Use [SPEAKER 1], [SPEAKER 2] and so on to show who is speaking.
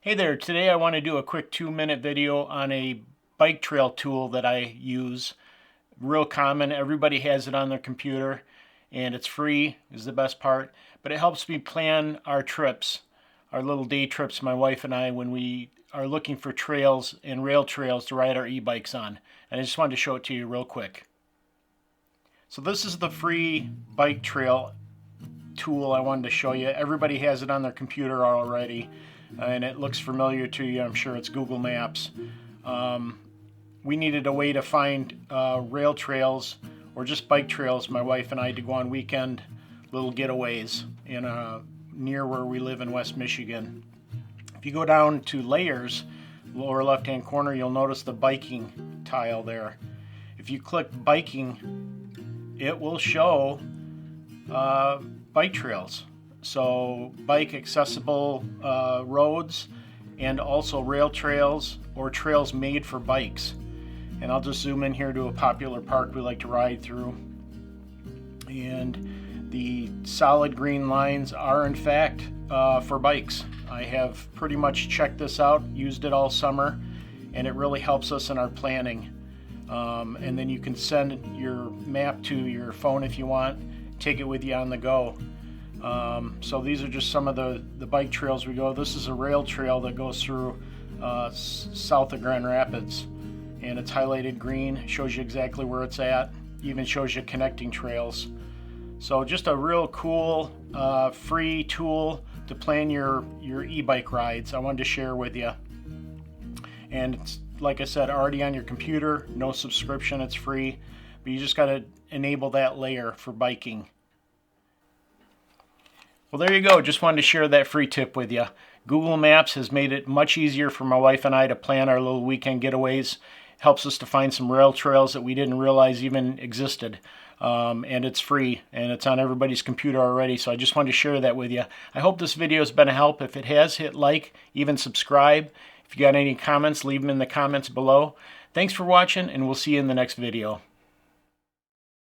[SPEAKER 1] Hey there, today I want to do a quick 2-minute video on a bike trail tool that I use. Real common, everybody has it on their computer and it's free is the best part, but it helps me plan our trips, our little day trips, my wife and I, when we are looking for trails and rail trails to ride our e-bikes on. And I just wanted to show it to you real quick. So this is the free bike trail tool I wanted to show you. Everybody has it on their computer already, and it looks familiar to you. I'm sure it's Google Maps. We needed a way to find rail trails or just bike trails, my wife and I, to go on weekend little getaways in near where we live in West Michigan. If you go down to layers, lower left hand corner, you'll notice the biking tile there. If you click biking, it will show bike trails. So bike accessible roads and also rail trails or trails made for bikes. And I'll just zoom in here to a popular park we like to ride through. And the solid green lines are in fact for bikes. I have pretty much checked this out, used it all summer, and it really helps us in our planning. And then you can send your map to your phone if you want, take it with you on the go. So these are just some of the bike trails we go. This is a rail trail that goes through south of Grand Rapids, and it's highlighted green, shows you exactly where it's at, even shows you connecting trails. So just a real cool free tool to plan your e-bike rides I wanted to share with you. And it's, like I said, already on your computer, no subscription, it's free, but you just got to enable that layer for biking. Well, there you go. Just wanted to share that free tip with you. Google Maps has made it much easier for my wife and I to plan our little weekend getaways. Helps us to find some rail trails that we didn't realize even existed. And it's free, and it's on everybody's computer already, so I just wanted to share that with you. I hope this video has been a help. If it has, hit like, even subscribe. If you got any comments, leave them in the comments below. Thanks for watching, and we'll see you in the next video.